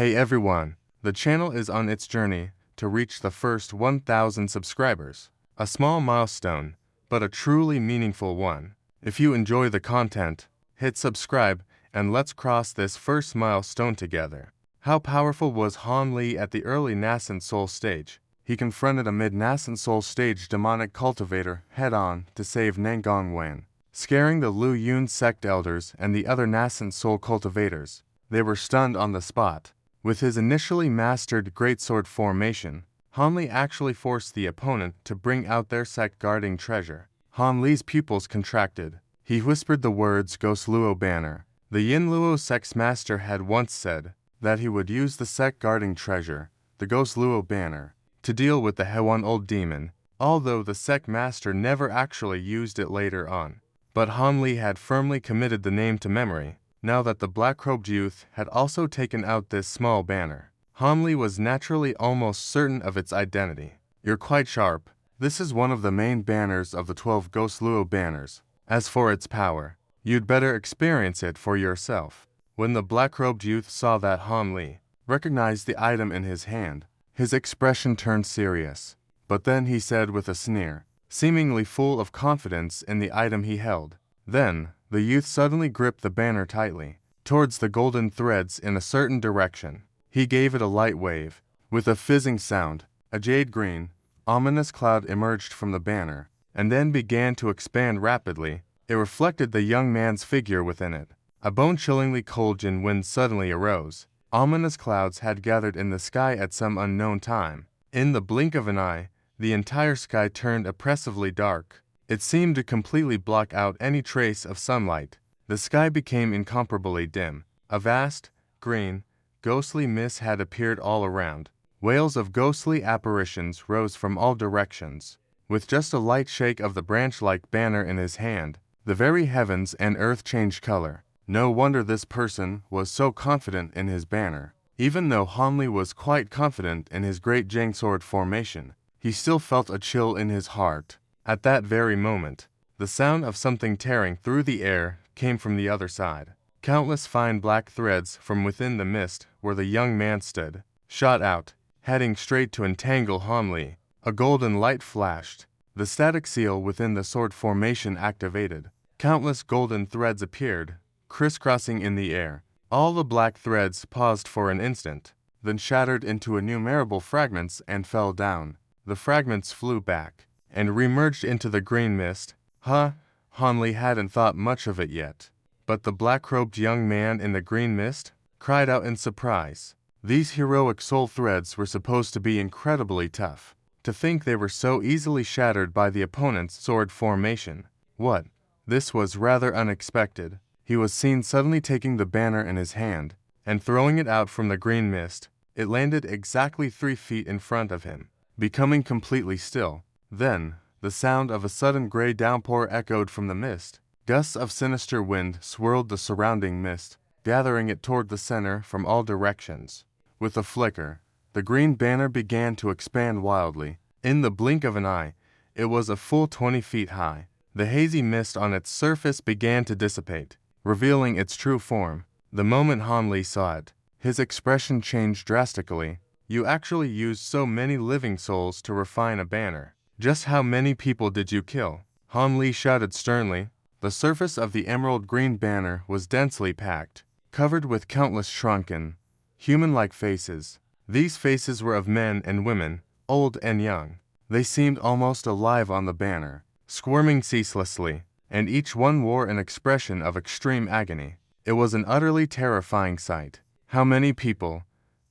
Hey everyone, the channel is on its journey to reach the first 1,000 subscribers. A small milestone, but a truly meaningful one. If you enjoy the content, hit subscribe and let's cross this first milestone together. How powerful was Han Li at the early Nascent Soul stage? He confronted a mid-Nascent Soul stage demonic cultivator head-on to save Nangong Wan, scaring the Lu Yun sect elders and the other Nascent Soul cultivators. They were stunned on the spot. With his initially mastered Great Sword Formation, Han Li actually forced the opponent to bring out their sect-guarding treasure. Han Li's pupils contracted. He whispered the words Ghost Luo Banner. The Yin Luo sect's master had once said that he would use the sect-guarding treasure, the Ghost Luo Banner, to deal with the Hewan Old Demon, although the sect master never actually used it later on. But Han Li had firmly committed the name to memory. Now that the black-robed youth had also taken out this small banner, Han Li was naturally almost certain of its identity. You're quite sharp. This is one of the main banners of the 12 Ghost Luo banners. As for its power, you'd better experience it for yourself. When the black-robed youth saw that Han Li recognized the item in his hand, his expression turned serious. But then he said with a sneer, seemingly full of confidence in the item he held. Then, the youth suddenly gripped the banner tightly, towards the golden threads in a certain direction. He gave it a light wave. With a fizzing sound, a jade-green, ominous cloud emerged from the banner, and then began to expand rapidly. It reflected the young man's figure within it. A bone-chillingly cold Jin wind suddenly arose. Ominous clouds had gathered in the sky at some unknown time. In the blink of an eye, the entire sky turned oppressively dark. It seemed to completely block out any trace of sunlight. The sky became incomparably dim. A vast, green, ghostly mist had appeared all around. Wails of ghostly apparitions rose from all directions. With just a light shake of the branch-like banner in his hand, the very heavens and earth changed color. No wonder this person was so confident in his banner. Even though Han Li was quite confident in his Great Geng Sword Formation, he still felt a chill in his heart. At that very moment, the sound of something tearing through the air came from the other side. Countless fine black threads from within the mist where the young man stood shot out, heading straight to entangle Han Li. A golden light flashed. The static seal within the sword formation activated. Countless golden threads appeared, crisscrossing in the air. All the black threads paused for an instant, then shattered into innumerable fragments and fell down. The fragments flew back and remerged into the green mist. Han Li hadn't thought much of it yet. But the black-robed young man in the green mist cried out in surprise. These heroic soul threads were supposed to be incredibly tough. To think they were so easily shattered by the opponent's sword formation. What? This was rather unexpected. He was seen suddenly taking the banner in his hand and throwing it out from the green mist. It landed exactly 3 feet in front of him, becoming completely still. Then, the sound of a sudden gray downpour echoed from the mist. Gusts of sinister wind swirled the surrounding mist, gathering it toward the center from all directions. With a flicker, the green banner began to expand wildly. In the blink of an eye, it was a full 20 feet high. The hazy mist on its surface began to dissipate, revealing its true form. The moment Han Li saw it, his expression changed drastically. You actually used so many living souls to refine a banner. Just how many people did you kill? Han Li shouted sternly. The surface of the emerald green banner was densely packed, covered with countless shrunken, human-like faces. These faces were of men and women, old and young. They seemed almost alive on the banner, squirming ceaselessly, and each one wore an expression of extreme agony. It was an utterly terrifying sight. How many people?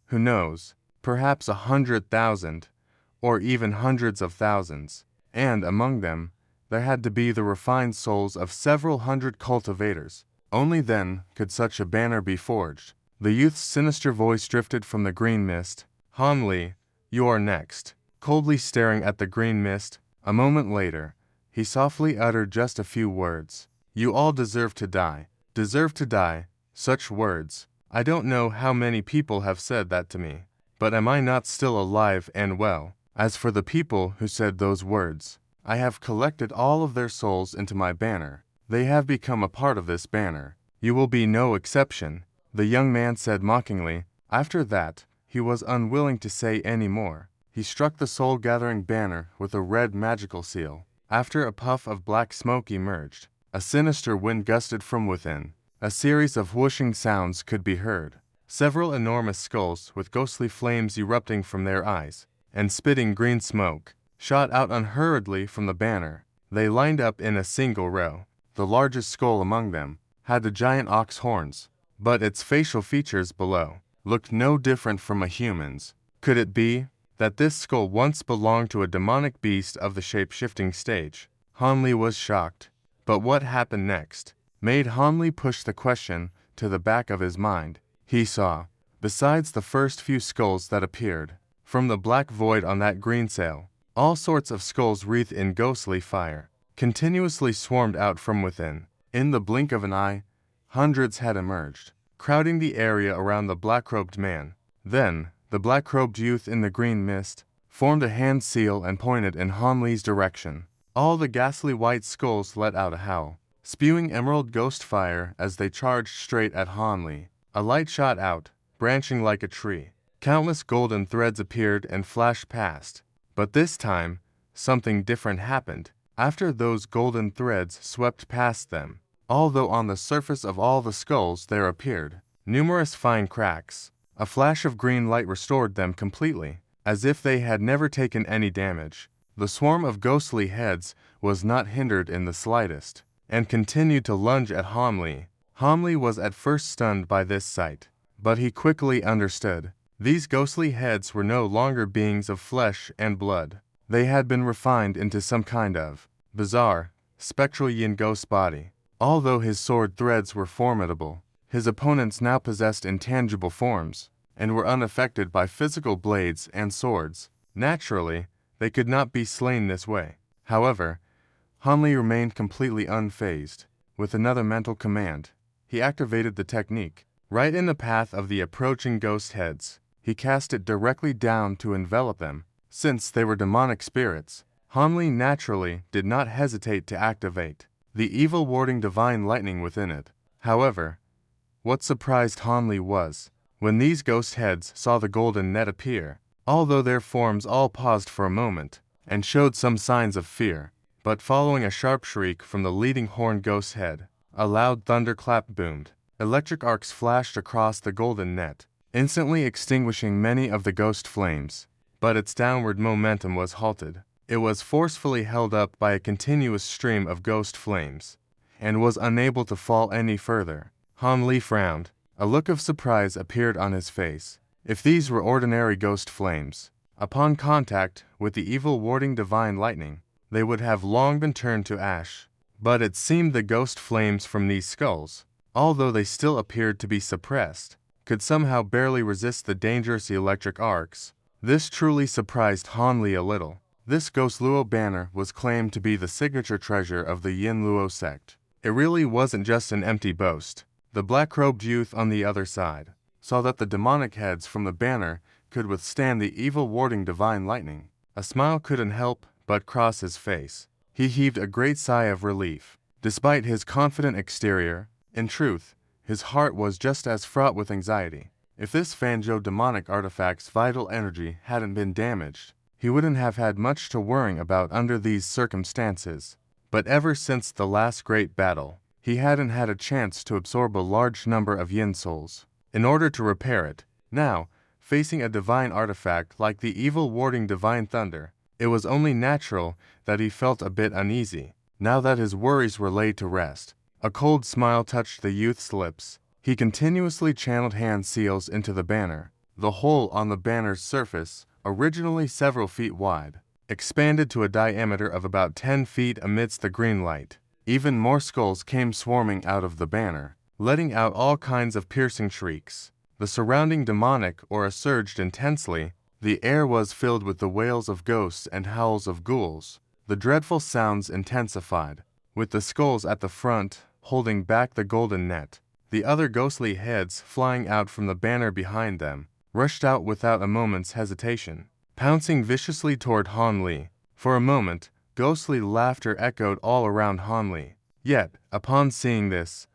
Who knows? Perhaps 100,000, or even hundreds of thousands. And among them, there had to be the refined souls of several hundred cultivators. Only then could such a banner be forged. The youth's sinister voice drifted from the green mist. Han Li, you are next. Coldly staring at the green mist, a moment later, he softly uttered just a few words. You all deserve to die. Deserve to die. Such words. I don't know how many people have said that to me. But am I not still alive and well? As for the people who said those words, I have collected all of their souls into my banner. They have become a part of this banner. You will be no exception. The young man said mockingly, After that, he was unwilling to say any more. He struck the soul-gathering banner with a red magical seal. After a puff of black smoke emerged, a sinister wind gusted from within. A series of whooshing sounds could be heard. Several enormous skulls with ghostly flames erupting from their eyes and spitting green smoke shot out unhurriedly from the banner. They lined up in a single row. The largest skull among them had the giant ox horns, but its facial features below looked no different from a human's. Could it be that this skull once belonged to a demonic beast of the shape-shifting stage? Hanli was shocked, but what happened next made Hanli push the question to the back of his mind. He saw, besides the first few skulls that appeared from the black void on that green sail, all sorts of skulls wreathed in ghostly fire continuously swarmed out from within. In the blink of an eye, hundreds had emerged, crowding the area around the black-robed man. Then, the black-robed youth in the green mist formed a hand seal and pointed in Hanli's direction. All the ghastly white skulls let out a howl, spewing emerald ghost fire as they charged straight at Hanli. A light shot out, branching like a tree. Countless golden threads appeared and flashed past. But this time, something different happened. After those golden threads swept past them, although on the surface of all the skulls there appeared numerous fine cracks, a flash of green light restored them completely, as if they had never taken any damage. The swarm of ghostly heads was not hindered in the slightest, and continued to lunge at Hanli. Hanli was at first stunned by this sight, but he quickly understood. These ghostly heads were no longer beings of flesh and blood. They had been refined into some kind of bizarre, spectral yin ghost body. Although his sword threads were formidable, his opponents now possessed intangible forms, and were unaffected by physical blades and swords. Naturally, they could not be slain this way. However, Hanli remained completely unfazed. With another mental command, he activated the technique. Right in the path of the approaching ghost heads, he cast it directly down to envelop them. Since they were demonic spirits, Hanli naturally did not hesitate to activate the evil warding divine lightning within it. However, what surprised Hanli was, when these ghost heads saw the golden net appear, although their forms all paused for a moment, and showed some signs of fear, but following a sharp shriek from the leading horn ghost head, a loud thunderclap boomed. Electric arcs flashed across the golden net, instantly extinguishing many of the ghost flames. But its downward momentum was halted. It was forcefully held up by a continuous stream of ghost flames, and was unable to fall any further. Hanli frowned. A look of surprise appeared on his face. If these were ordinary ghost flames, upon contact with the evil warding divine lightning, they would have long been turned to ash. But it seemed the ghost flames from these skulls, although they still appeared to be suppressed, could somehow barely resist the dangerous electric arcs. This truly surprised Hanli a little. This Ghost Luo banner was claimed to be the signature treasure of the Yin Luo sect. It really wasn't just an empty boast. The black-robed youth on the other side saw that the demonic heads from the banner could withstand the evil warding divine lightning. A smile couldn't help but cross his face. He heaved a great sigh of relief. Despite his confident exterior, in truth, his heart was just as fraught with anxiety. If this Fanzhou demonic artifact's vital energy hadn't been damaged, he wouldn't have had much to worry about under these circumstances. But ever since the last great battle, he hadn't had a chance to absorb a large number of yin souls. In order to repair it, now, facing a divine artifact like the evil warding divine thunder, it was only natural that he felt a bit uneasy. Now that his worries were laid to rest, a cold smile touched the youth's lips. He continuously channeled hand seals into the banner. The hole on the banner's surface, originally several feet wide, expanded to a diameter of about 10 feet amidst the green light. Even more skulls came swarming out of the banner, letting out all kinds of piercing shrieks. The surrounding demonic aura surged intensely. The air was filled with the wails of ghosts and howls of ghouls. The dreadful sounds intensified, with the skulls at the front holding back the golden net. The other ghostly heads flying out from the banner behind them rushed out without a moment's hesitation, pouncing viciously toward Hanli. For a moment, ghostly laughter echoed all around Hanli. Yet, upon seeing this,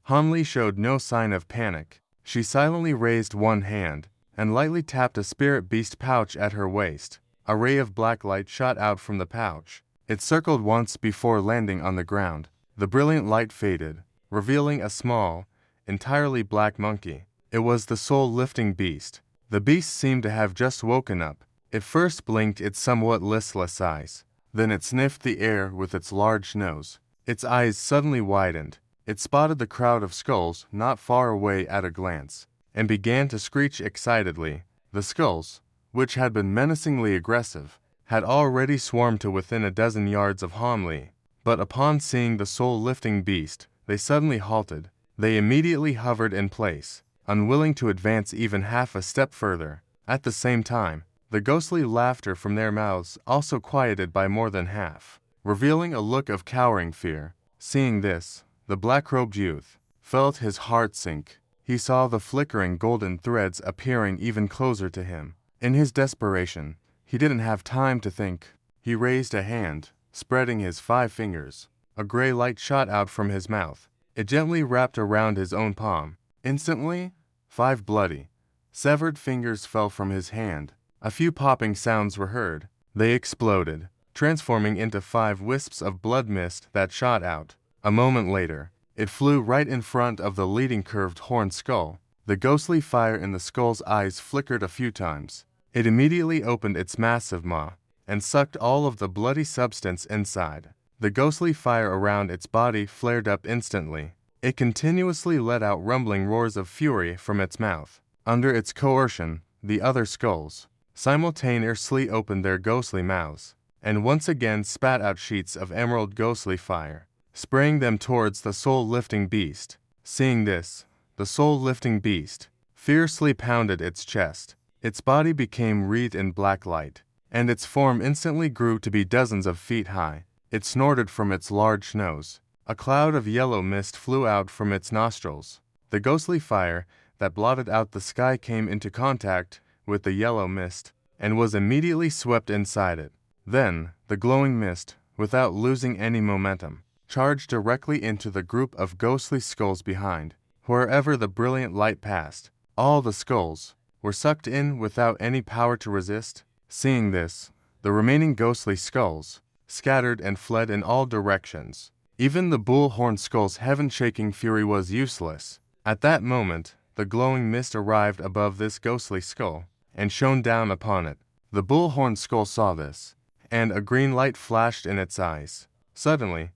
Hanli showed no sign of panic. She silently raised one hand, and lightly tapped a spirit beast pouch at her waist. A ray of black light shot out from the pouch. It circled once before landing on the ground. The brilliant light faded, revealing a small, entirely black monkey. It was the soul-lifting beast. The beast seemed to have just woken up. It first blinked its somewhat listless eyes. Then it sniffed the air with its large nose. Its eyes suddenly widened. It spotted the crowd of skulls not far away at a glance, and began to screech excitedly. The skulls, which had been menacingly aggressive, had already swarmed to within a dozen yards of Homli. But upon seeing the soul-lifting beast, they suddenly halted. They immediately hovered in place, unwilling to advance even half a step further. At the same time, the ghostly laughter from their mouths also quieted by more than half, revealing a look of cowering fear. Seeing this, the black-robed youth felt his heart sink. He saw the flickering golden threads appearing even closer to him. In his desperation, he didn't have time to think. He raised a hand, spreading his 5 fingers. A gray light shot out from his mouth. It gently wrapped around his own palm. Instantly, 5 bloody, severed fingers fell from his hand. A few popping sounds were heard. They exploded, transforming into 5 wisps of blood mist that shot out. A moment later, it flew right in front of the leading curved horned skull. The ghostly fire in the skull's eyes flickered a few times. It immediately opened its massive maw and sucked all of the bloody substance inside. The ghostly fire around its body flared up instantly. It continuously let out rumbling roars of fury from its mouth. Under its coercion, the other skulls simultaneously opened their ghostly mouths, and once again spat out sheets of emerald ghostly fire, spraying them towards the soul-lifting beast. Seeing this, the soul-lifting beast fiercely pounded its chest. Its body became wreathed in black light, and its form instantly grew to be dozens of feet high. It snorted from its large nose. A cloud of yellow mist flew out from its nostrils. The ghostly fire that blotted out the sky came into contact with the yellow mist, and was immediately swept inside it. Then, the glowing mist, without losing any momentum, charged directly into the group of ghostly skulls behind. Wherever the brilliant light passed, all the skulls were sucked in without any power to resist. Seeing this, the remaining ghostly skulls scattered and fled in all directions. Even the bull-horned skull's heaven-shaking fury was useless. At that moment, the glowing mist arrived above this ghostly skull and shone down upon it. The bull-horned skull saw this, and a green light flashed in its eyes. Suddenly,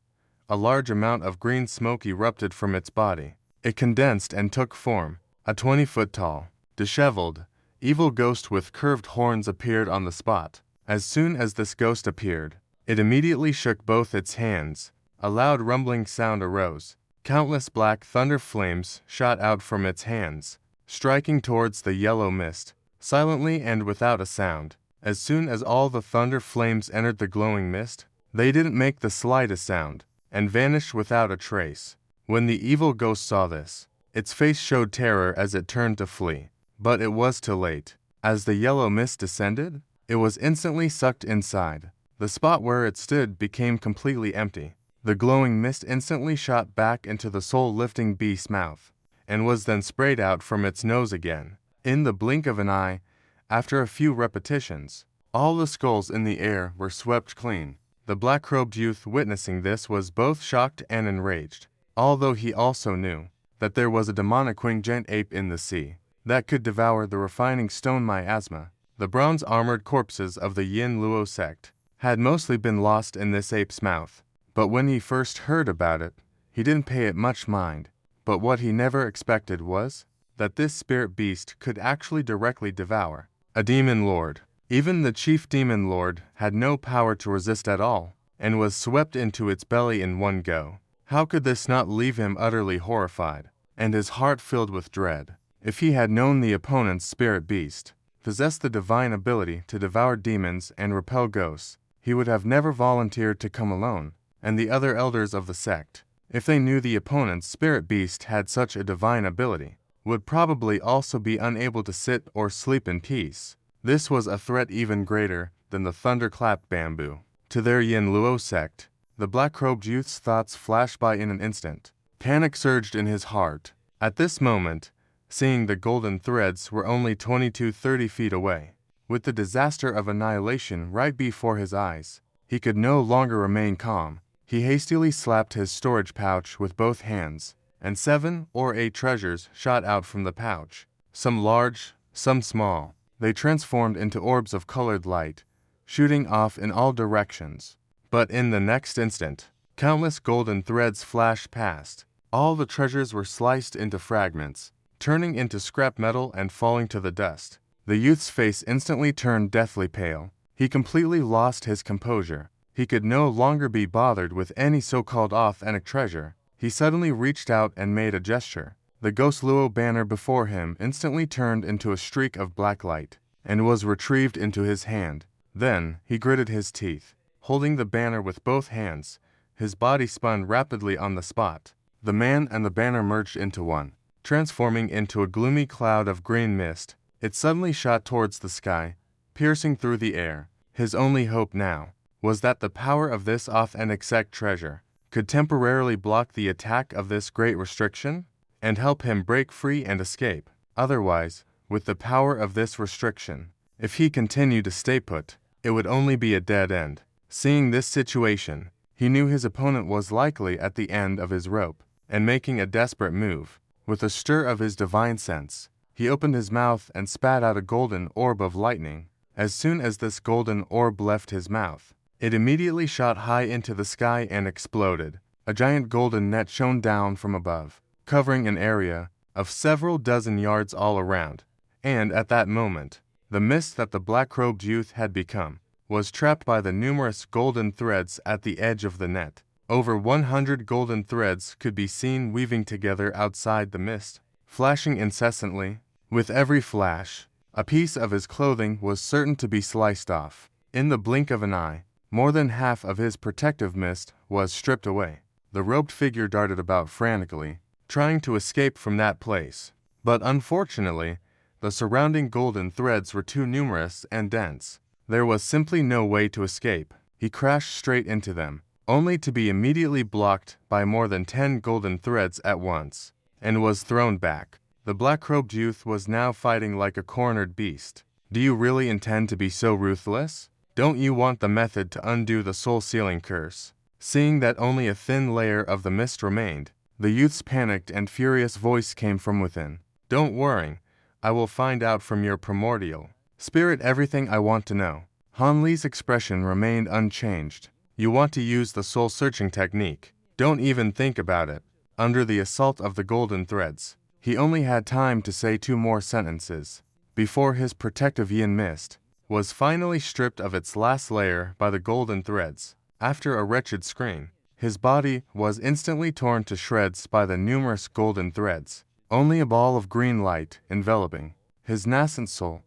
a large amount of green smoke erupted from its body. It condensed and took form. A 20-foot-tall, disheveled, evil ghost with curved horns appeared on the spot. As soon as this ghost appeared, it immediately shook both its hands. A loud rumbling sound arose. Countless black thunder flames shot out from its hands, striking towards the yellow mist, silently and without a sound. As soon as all the thunder flames entered the glowing mist, they didn't make the slightest sound, and vanished without a trace. When the evil ghost saw this, its face showed terror as it turned to flee. But it was too late. As the yellow mist descended, it was instantly sucked inside. The spot where it stood became completely empty. The glowing mist instantly shot back into the soul-lifting beast's mouth, and was then sprayed out from its nose again. In the blink of an eye, after a few repetitions, all the skulls in the air were swept clean. The black-robed youth witnessing this was both shocked and enraged, although he also knew that there was a demonic winged ape in the sea that could devour the refining stone miasma. The bronze-armored corpses of the Yin Luo sect had mostly been lost in this ape's mouth. But when he first heard about it, he didn't pay it much mind. But what he never expected was that this spirit beast could actually directly devour a demon lord. Even the chief demon lord had no power to resist at all, and was swept into its belly in one go. How could this not leave him utterly horrified, and his heart filled with dread? If he had known the opponent's spirit beast possessed the divine ability to devour demons and repel ghosts, he would have never volunteered to come alone. And the other elders of the sect, if they knew the opponent's spirit beast had such a divine ability, would probably also be unable to sit or sleep in peace. This was a threat even greater than the thunderclap bamboo. To their Yin Luo sect, the black-robed youth's thoughts flashed by in an instant. Panic surged in his heart. At this moment, seeing the golden threads were only 20–30 feet away. With the disaster of annihilation right before his eyes, he could no longer remain calm. He hastily slapped his storage pouch with both hands, and 7 or 8 treasures shot out from the pouch. Some large, some small. They transformed into orbs of colored light, shooting off in all directions. But in the next instant, countless golden threads flashed past. All the treasures were sliced into fragments, turning into scrap metal and falling to the dust. The youth's face instantly turned deathly pale. He completely lost his composure. He could no longer be bothered with any so-called authentic treasure. He suddenly reached out and made a gesture. The ghost Luo banner before him instantly turned into a streak of black light, and was retrieved into his hand. Then, he gritted his teeth. Holding the banner with both hands, his body spun rapidly on the spot. The man and the banner merged into one, transforming into a gloomy cloud of green mist. It suddenly shot towards the sky, piercing through the air. His only hope now was that the power of this authentic sect treasure could temporarily block the attack of this great restriction and help him break free and escape. Otherwise, with the power of this restriction, if he continued to stay put, it would only be a dead end. Seeing this situation, he knew his opponent was likely at the end of his rope, and making a desperate move. With a stir of his divine sense, he opened his mouth and spat out a golden orb of lightning. As soon as this golden orb left his mouth, it immediately shot high into the sky and exploded. A giant golden net shone down from above, covering an area of several dozen yards all around. And at that moment, the mist that the black-robed youth had become was trapped by the numerous golden threads at the edge of the net. Over 100 golden threads could be seen weaving together outside the mist, flashing incessantly. With every flash, a piece of his clothing was certain to be sliced off. In the blink of an eye, more than half of his protective mist was stripped away. The robed figure darted about frantically, trying to escape from that place. But unfortunately, the surrounding golden threads were too numerous and dense. There was simply no way to escape. He crashed straight into them, only to be immediately blocked by more than 10 golden threads at once, and was thrown back. The black-robed youth was now fighting like a cornered beast. Do you really intend to be so ruthless? Don't you want the method to undo the soul-sealing curse? Seeing that only a thin layer of the mist remained, the youth's panicked and furious voice came from within. Don't worry, I will find out from your primordial spirit everything I want to know. Han Li's expression remained unchanged. You want to use the soul-searching technique. Don't even think about it. Under the assault of the golden threads, he only had time to say 2 more sentences before his protective yin mist was finally stripped of its last layer by the golden threads. After a wretched scream, his body was instantly torn to shreds by the numerous golden threads. Only a ball of green light enveloping his nascent soul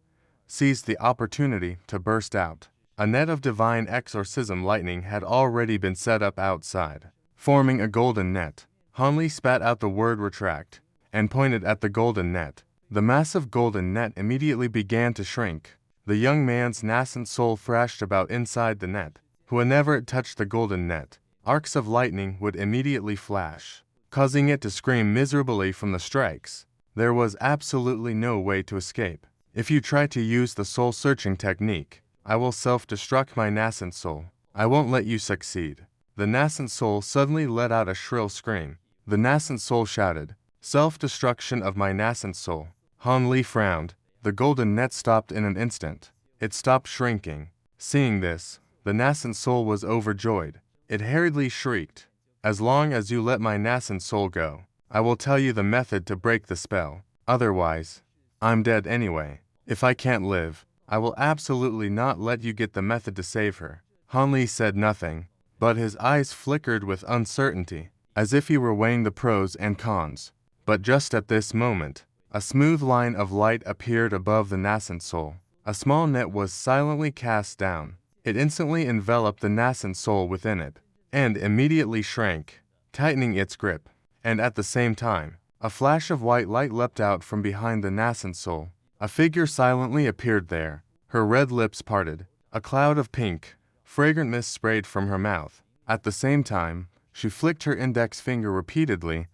seized the opportunity to burst out. A net of divine exorcism lightning had already been set up outside, forming a golden net. Han Li spat out the word retract and pointed at the golden net. The massive golden net immediately began to shrink. The young man's nascent soul thrashed about inside the net. Whenever it touched the golden net, arcs of lightning would immediately flash, causing it to scream miserably from the strikes. There was absolutely no way to escape. If you try to use the soul-searching technique, I will self-destruct my nascent soul. I won't let you succeed. The nascent soul suddenly let out a shrill scream. The nascent soul shouted, "Self-destruction of my nascent soul." Han Li frowned. The golden net stopped in an instant. It stopped shrinking. Seeing this, the nascent soul was overjoyed. It hurriedly shrieked, "As long as you let my nascent soul go, I will tell you the method to break the spell. Otherwise, I'm dead anyway. If I can't live, I will absolutely not let you get the method to save her." Han Li said nothing, but his eyes flickered with uncertainty, as if he were weighing the pros and cons. But just at this moment, a smooth line of light appeared above the nascent soul. A small net was silently cast down. It instantly enveloped the nascent soul within it, and immediately shrank, tightening its grip. And at the same time, a flash of white light leapt out from behind the nascent soul. A figure silently appeared there. Her red lips parted. A cloud of pink, fragrant mist sprayed from her mouth. At the same time, she flicked her index finger repeatedly,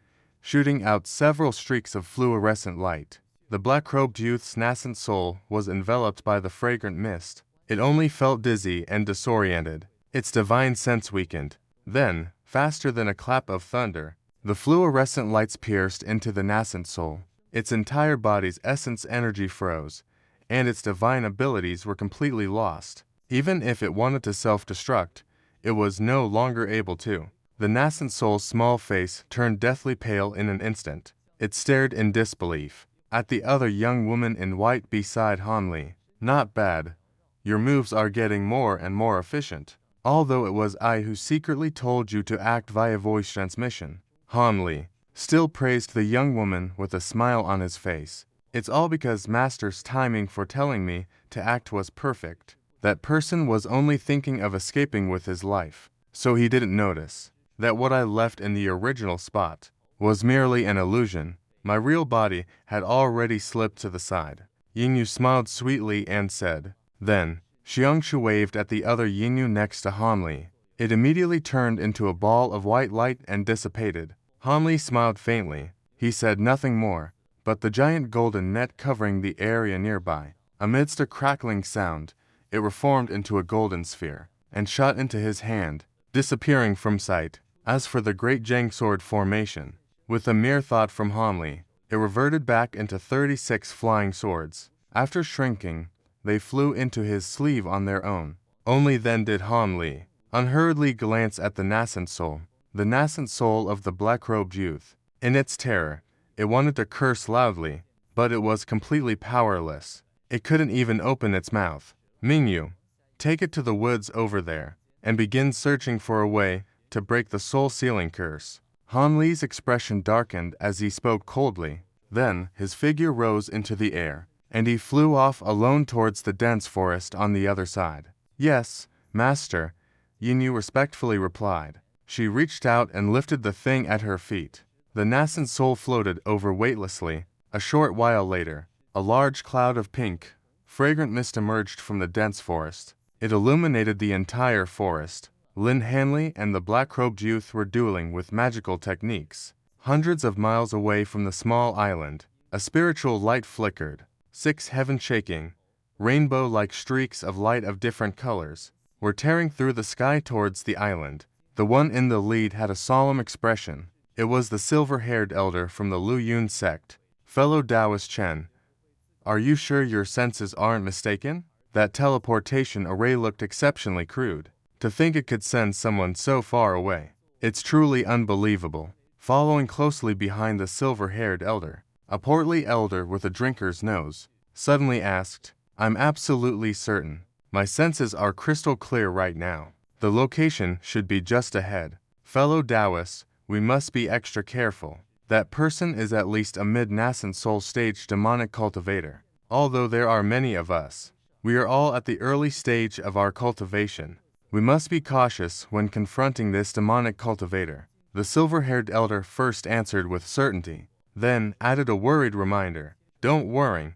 shooting out several streaks of fluorescent light. The black-robed youth's nascent soul was enveloped by the fragrant mist. It only felt dizzy and disoriented, its divine sense weakened. Then, faster than a clap of thunder, the fluorescent lights pierced into the nascent soul. Its entire body's essence energy froze, and its divine abilities were completely lost. Even if it wanted to self-destruct, it was no longer able to. The nascent soul's small face turned deathly pale in an instant. It stared in disbelief at the other young woman in white beside Han Li. Not bad. Your moves are getting more and more efficient. Although it was I who secretly told you to act via voice transmission. Han Li still praised the young woman with a smile on his face. It's all because Master's timing for telling me to act was perfect. That person was only thinking of escaping with his life, so he didn't notice that what I left in the original spot was merely an illusion. My real body had already slipped to the side. Yingyu smiled sweetly and said. Then, Xiangshu waved at the other Yingyu next to Han Li. It immediately turned into a ball of white light and dissipated. Han Li smiled faintly. He said nothing more, but the giant golden net covering the area nearby. Amidst a crackling sound, it reformed into a golden sphere and shot into his hand, disappearing from sight. As for the Great Geng Sword Formation, with a mere thought from Han Li, it reverted back into 36 flying swords. After shrinking, they flew into his sleeve on their own. Only then did Han Li unhurriedly glance at the nascent soul of the black-robed youth. In its terror, it wanted to curse loudly, but it was completely powerless. It couldn't even open its mouth. Mingyu, take it to the woods over there, and begin searching for a way to break the soul-sealing curse. Han Li's expression darkened as he spoke coldly. Then, his figure rose into the air, and he flew off alone towards the dense forest on the other side. Yes, Master, Yingyu respectfully replied. She reached out and lifted the thing at her feet. The nascent soul floated over weightlessly. A short while later, a large cloud of pink, fragrant mist emerged from the dense forest. It illuminated the entire forest. Lin Hanley and the black-robed youth were dueling with magical techniques. Hundreds of miles away from the small island, a spiritual light flickered. 6 heaven-shaking, rainbow-like streaks of light of different colors were tearing through the sky towards the island. The one in the lead had a solemn expression. It was the silver-haired elder from the Lu Yun sect. Fellow Taoist Chen, are you sure your senses aren't mistaken? That teleportation array looked exceptionally crude. To think it could send someone so far away. It's truly unbelievable. Following closely behind the silver-haired elder, a portly elder with a drinker's nose suddenly asked, I'm absolutely certain. My senses are crystal clear right now. The location should be just ahead. Fellow Taoists, we must be extra careful. That person is at least a mid-nascent soul stage demonic cultivator. Although there are many of us, we are all at the early stage of our cultivation. We must be cautious when confronting this demonic cultivator. The silver-haired elder first answered with certainty, then added a worried reminder. Don't worry.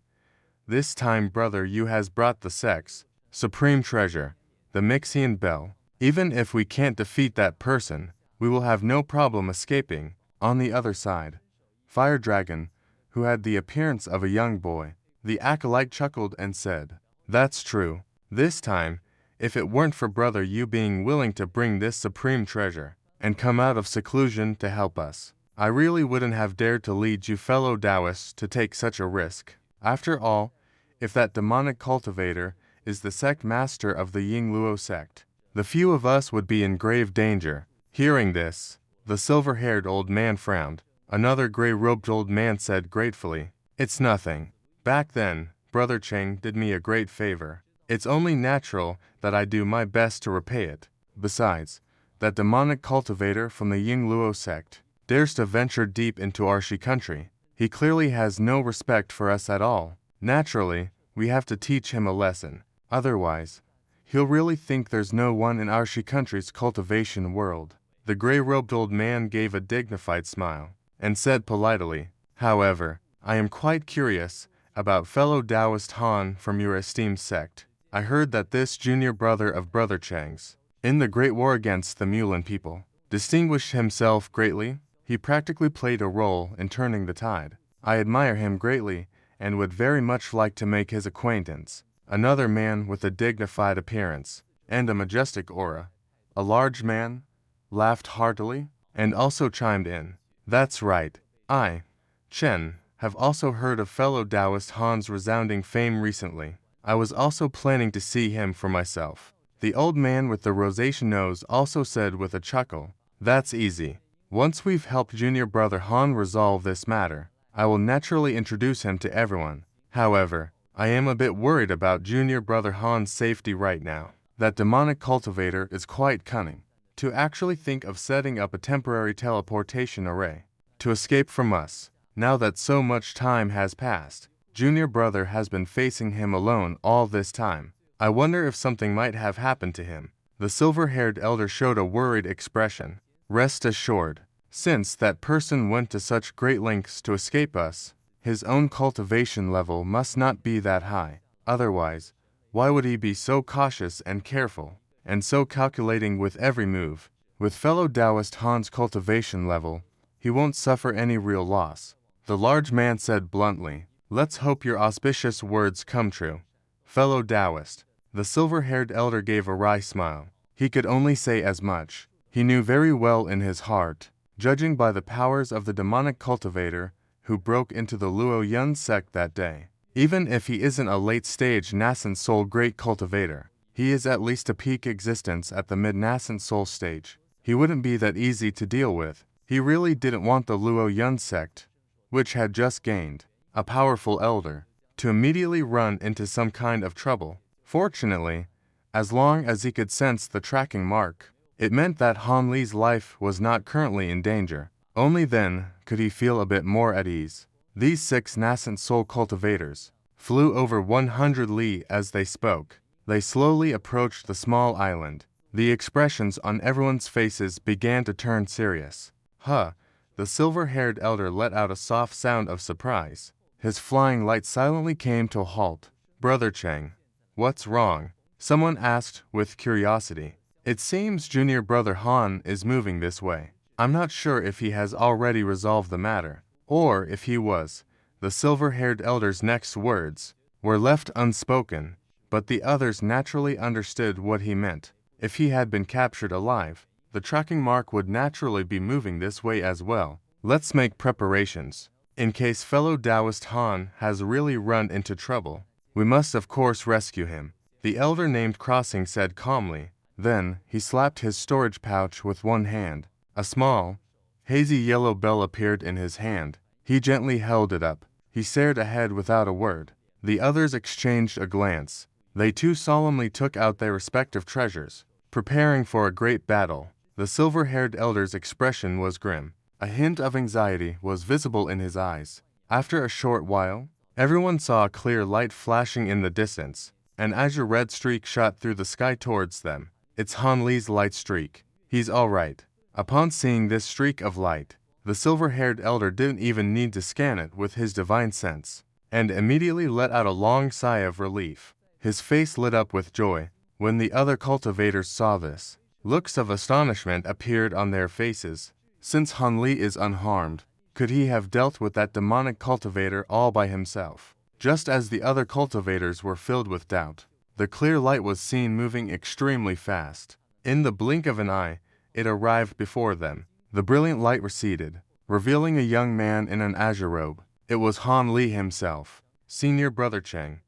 This time brother you has brought the sect's supreme treasure, the Mixian bell. Even if we can't defeat that person, we will have no problem escaping. On the other side, Fire Dragon, who had the appearance of a young boy, the acolyte chuckled and said, That's true. This time, if it weren't for brother you being willing to bring this supreme treasure and come out of seclusion to help us, I really wouldn't have dared to lead you fellow Taoists to take such a risk. After all, if that demonic cultivator is the sect master of the Yingluo sect, the few of us would be in grave danger. Hearing this, the silver-haired old man frowned. Another gray-robed old man said gratefully, It's nothing. Back then, Brother Cheng did me a great favor. It's only natural that I do my best to repay it. Besides, that demonic cultivator from the Yingluo sect dares to venture deep into our Shi country. He clearly has no respect for us at all. Naturally, we have to teach him a lesson. Otherwise, he'll really think there's no one in our Shi country's cultivation world. The gray-robed old man gave a dignified smile and said politely, However, I am quite curious about fellow Taoist Han from your esteemed sect. I heard that this junior brother of Brother Cheng's, in the great war against the Mulan people, distinguished himself greatly. He practically played a role in turning the tide. I admire him greatly and would very much like to make his acquaintance. Another man with a dignified appearance and a majestic aura, a large man, laughed heartily and also chimed in. That's right. I, Chen, have also heard of fellow Taoist Han's resounding fame recently. I was also planning to see him for myself. The old man with the rosacea nose also said with a chuckle. That's easy. Once we've helped junior brother Han resolve this matter, I will naturally introduce him to everyone. However, I am a bit worried about junior brother Han's safety right now. That demonic cultivator is quite cunning. To actually think of setting up a temporary teleportation array to escape from us. Now that so much time has passed, junior brother has been facing him alone all this time. I wonder if something might have happened to him. The silver-haired elder showed a worried expression. Rest assured, since that person went to such great lengths to escape us, his own cultivation level must not be that high. Otherwise, why would he be so cautious and careful, and so calculating with every move? With fellow Taoist Han's cultivation level, he won't suffer any real loss. The large man said bluntly, let's hope your auspicious words come true. Fellow Taoist. The silver-haired elder gave a wry smile. He could only say as much. He knew very well in his heart, judging by the powers of the demonic cultivator who broke into the Luo Yun sect that day. Even if he isn't a late-stage Nascent Soul great cultivator, he is at least a peak existence at the mid-Nascent Soul stage. He wouldn't be that easy to deal with. He really didn't want the Luo Yun sect, which had just gained a powerful elder, to immediately run into some kind of trouble. Fortunately, as long as he could sense the tracking mark, it meant that Han Li's life was not currently in danger. Only then could he feel a bit more at ease. These 6 Nascent Soul cultivators flew over 100 li as they spoke. They slowly approached the small island. The expressions on everyone's faces began to turn serious. Huh! The silver-haired elder let out a soft sound of surprise. His flying light silently came to a halt. Brother Cheng, what's wrong? Someone asked with curiosity. It seems junior brother Han is moving this way. I'm not sure if he has already resolved the matter, or if he was. The silver-haired elder's next words were left unspoken, but the others naturally understood what he meant. If he had been captured alive, the tracking mark would naturally be moving this way as well. Let's make preparations. In case fellow Taoist Han has really run into trouble, we must of course rescue him. The elder named Crossing said calmly. Then, he slapped his storage pouch with one hand. A small, hazy yellow bell appeared in his hand. He gently held it up. He stared ahead without a word. The others exchanged a glance. They too solemnly took out their respective treasures, preparing for a great battle. The silver-haired elder's expression was grim. A hint of anxiety was visible in his eyes. After a short while, everyone saw a clear light flashing in the distance. An azure red streak shot through the sky towards them. It's Han Li's light streak. He's all right. Upon seeing this streak of light, the silver-haired elder didn't even need to scan it with his divine sense, and immediately let out a long sigh of relief. His face lit up with joy. When the other cultivators saw this, looks of astonishment appeared on their faces. Since Han Li is unharmed, could he have dealt with that demonic cultivator all by himself? Just as the other cultivators were filled with doubt, the clear light was seen moving extremely fast. In the blink of an eye, it arrived before them. The brilliant light receded, revealing a young man in an azure robe. It was Han Li himself. Senior Brother Cheng,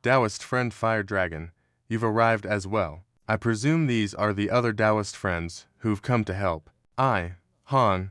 Taoist friend Fire Dragon, you've arrived as well. I presume these are the other Taoist friends who've come to help. I, Han,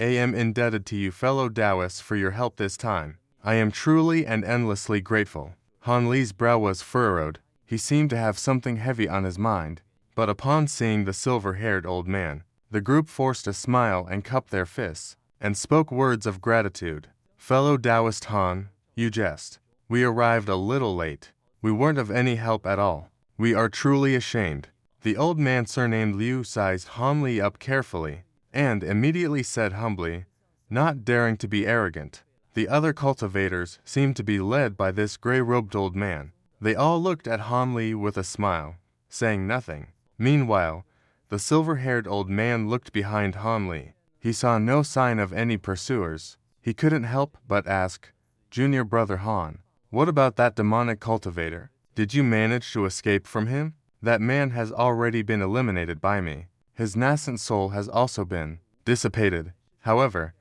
am indebted to you fellow Taoists for your help this time. I am truly and endlessly grateful. Han Li's brow was furrowed. He seemed to have something heavy on his mind, but upon seeing the silver-haired old man, the group forced a smile and cupped their fists, and spoke words of gratitude. Fellow Taoist Han, you jest. We arrived a little late. We weren't of any help at all. We are truly ashamed. The old man surnamed Liu sized Han Li up carefully, and immediately said humbly, not daring to be arrogant. The other cultivators seemed to be led by this gray-robed old man. They all looked at Han Li with a smile, saying nothing. Meanwhile, the silver-haired old man looked behind Han Li. He saw no sign of any pursuers. He couldn't help but ask, "Junior brother Han, what about that demonic cultivator? Did you manage to escape from him? That man has already been eliminated by me. His nascent soul has also been dissipated. However,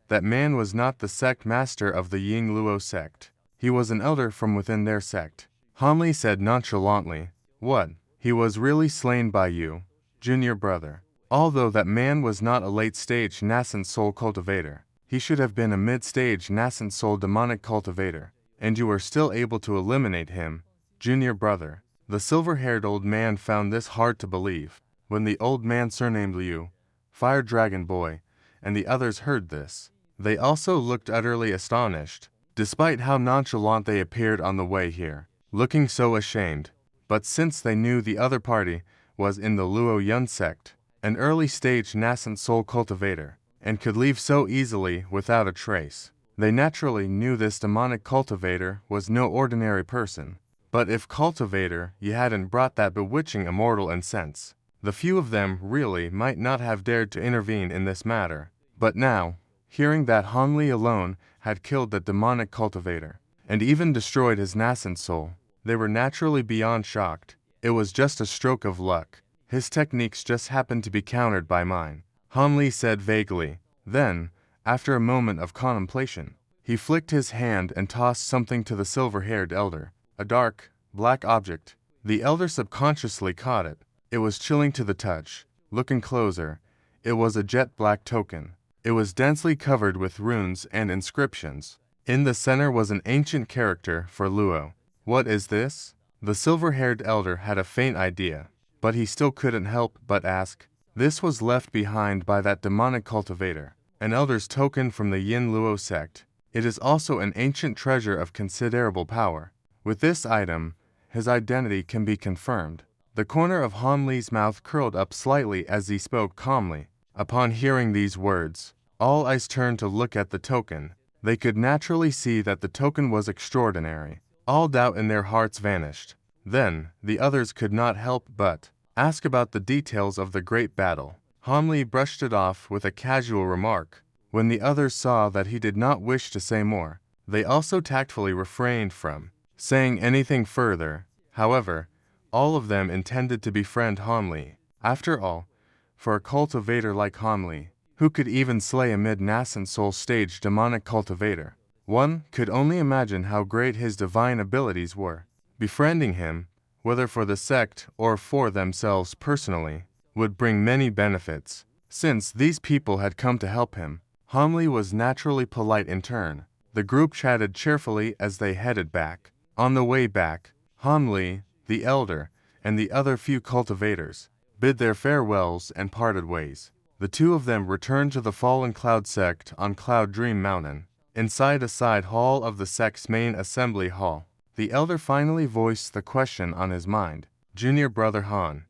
that man was not the sect master of the Ying Luo sect. He was an elder from within their sect." Han Li said nonchalantly, "What? He was really slain by you, junior brother. Although that man was not a late-stage nascent soul cultivator, he should have been a mid-stage nascent soul demonic cultivator, and you were still able to eliminate him, junior brother." The silver-haired old man found this hard to believe. When the old man surnamed Liu, Fire Dragon Boy, and the others heard this, they also looked utterly astonished, despite how nonchalant they appeared on the way here, looking so ashamed. But since they knew the other party was in the Luo Yun sect, an early-stage nascent soul cultivator, and could leave so easily without a trace, they naturally knew this demonic cultivator was no ordinary person. But if cultivator you hadn't brought that bewitching immortal incense, the few of them really might not have dared to intervene in this matter. But now, hearing that Han Li alone had killed the demonic cultivator, and even destroyed his nascent soul, they were naturally beyond shocked. It was just a stroke of luck. His techniques just happened to be countered by mine, Han Li said vaguely. Then, after a moment of contemplation, he flicked his hand and tossed something to the silver-haired elder, a dark, black object. The elder subconsciously caught it. It was chilling to the touch. Looking closer, it was a jet-black token. It was densely covered with runes and inscriptions. In the center was an ancient character for Luo. "What is this?" The silver-haired elder had a faint idea, but he still couldn't help but ask. This was left behind by that demonic cultivator, an elder's token from the Yin Luo sect. It is also an ancient treasure of considerable power. With this item, his identity can be confirmed. The corner of Han Li's mouth curled up slightly as he spoke calmly. Upon hearing these words, all eyes turned to look at the token. They could naturally see that the token was extraordinary. All doubt in their hearts vanished. Then, the others could not help but ask about the details of the great battle. Han Li brushed it off with a casual remark. When the others saw that he did not wish to say more, they also tactfully refrained from saying anything further. However, all of them intended to befriend Han Li. After all, for a cultivator like Han Li, who could even slay a mid-nascent soul stage demonic cultivator, one could only imagine how great his divine abilities were. Befriending him, whether for the sect or for themselves personally, would bring many benefits. Since these people had come to help him, Han Li was naturally polite in turn. The group chatted cheerfully as they headed back. On the way back, Han Li, the elder, and the other few cultivators bid their farewells and parted ways. The two of them returned to the Fallen Cloud sect on Cloud Dream Mountain. Inside a side hall of the sect's main assembly hall, the elder finally voiced the question on his mind. "Junior brother Han,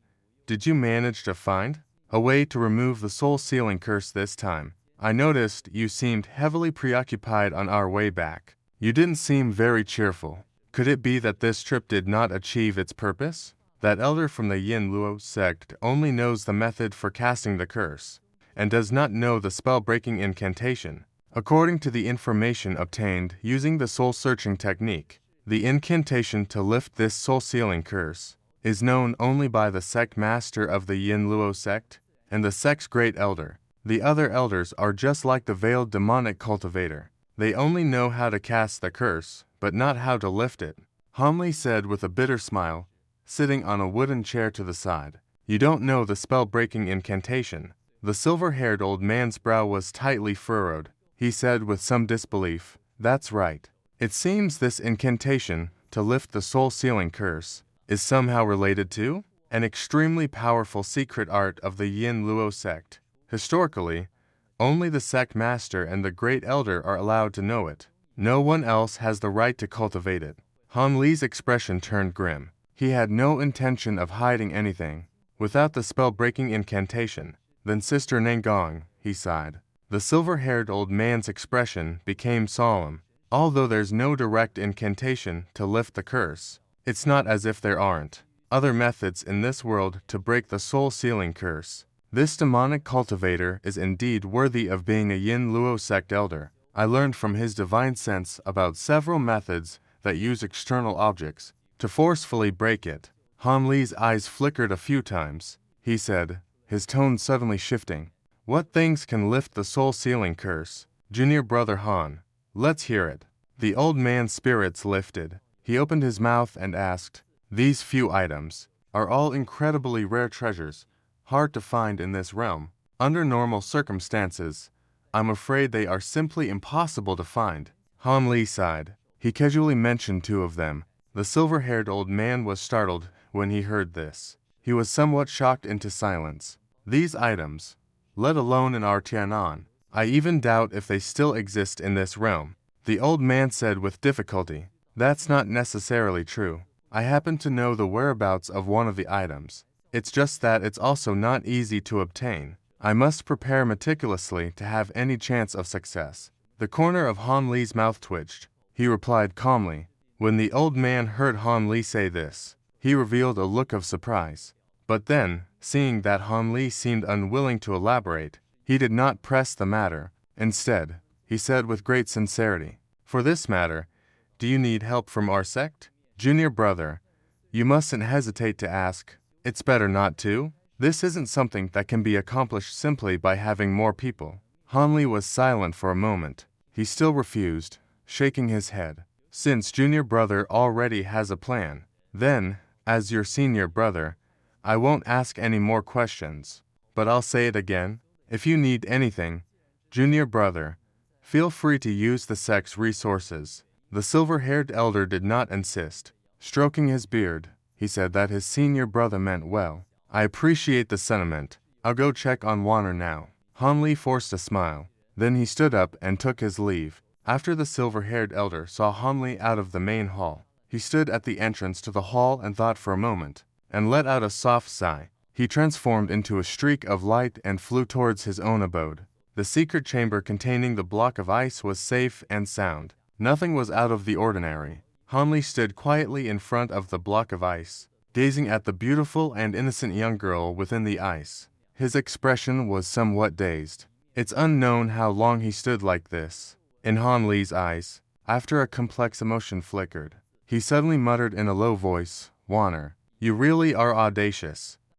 did you manage to find a way to remove the soul sealing curse this time? I noticed you seemed heavily preoccupied on our way back. You didn't seem very cheerful. Could it be that this trip did not achieve its purpose? That elder from the Yin Luo sect only knows the method for casting the curse, and does not know the spell-breaking incantation. According to the information obtained using the soul-searching technique, the incantation to lift this soul-sealing curse is known only by the sect master of the Yin Luo sect and the sect's great elder. The other elders are just like the veiled demonic cultivator. They only know how to cast the curse, but not how to lift it," Han Li said with a bitter smile, sitting on a wooden chair to the side. "You don't know the spell-breaking incantation." The silver-haired old man's brow was tightly furrowed. He said with some disbelief, "That's right. It seems this incantation, to lift the soul-sealing curse, is somehow related to an extremely powerful secret art of the Yin Luo sect. Historically, only the sect master and the great elder are allowed to know it. No one else has the right to cultivate it." Han Li's expression turned grim. He had no intention of hiding anything. "Without the spell-breaking incantation, then Sister Nangong," he sighed. The silver-haired old man's expression became solemn. "Although there's no direct incantation to lift the curse, it's not as if there aren't other methods in this world to break the soul-sealing curse. This demonic cultivator is indeed worthy of being a Yin Luo sect elder. I learned from his divine sense about several methods that use external objects to forcefully break it. Han Li's eyes flickered a few times. He said, his tone suddenly shifting. What things can lift the soul-sealing curse? Junior brother Han, let's hear it. The old man's spirits lifted. He opened his mouth and asked, these few items are all incredibly rare treasures, hard to find in this realm. Under normal circumstances, I'm afraid they are simply impossible to find. Han Li sighed. He casually mentioned two of them. The silver-haired old man was startled when he heard this. He was somewhat shocked into silence. These items, let alone in our Tianan, I even doubt if they still exist in this realm. The old man said with difficulty, that's not necessarily true. I happen to know the whereabouts of one of the items. It's just that it's also not easy to obtain. I must prepare meticulously to have any chance of success. The corner of Han Li's mouth twitched. He replied calmly. When the old man heard Han Li say this, he revealed a look of surprise. But then, seeing that Han Li seemed unwilling to elaborate, he did not press the matter. Instead, he said with great sincerity, for this matter, do you need help from our sect? Junior brother, you mustn't hesitate to ask. It's better not to. This isn't something that can be accomplished simply by having more people. Han Li was silent for a moment. He still refused, shaking his head. Since junior brother already has a plan, then, as your senior brother, I won't ask any more questions. But I'll say it again. If you need anything, junior brother, feel free to use the sect's resources. The silver-haired elder did not insist. Stroking his beard, he said that his senior brother meant well. I appreciate the sentiment. I'll go check on Wanner now. Han Li forced a smile. Then he stood up and took his leave. After the silver-haired elder saw Han Li out of the main hall, he stood at the entrance to the hall and thought for a moment, and let out a soft sigh. He transformed into a streak of light and flew towards his own abode. The secret chamber containing the block of ice was safe and sound. Nothing was out of the ordinary. Han Li stood quietly in front of the block of ice, gazing at the beautiful and innocent young girl within the ice. His expression was somewhat dazed. It's unknown how long he stood like this. In Han Li's eyes, after a complex emotion flickered, he suddenly muttered in a low voice, Wanner, you really are audacious.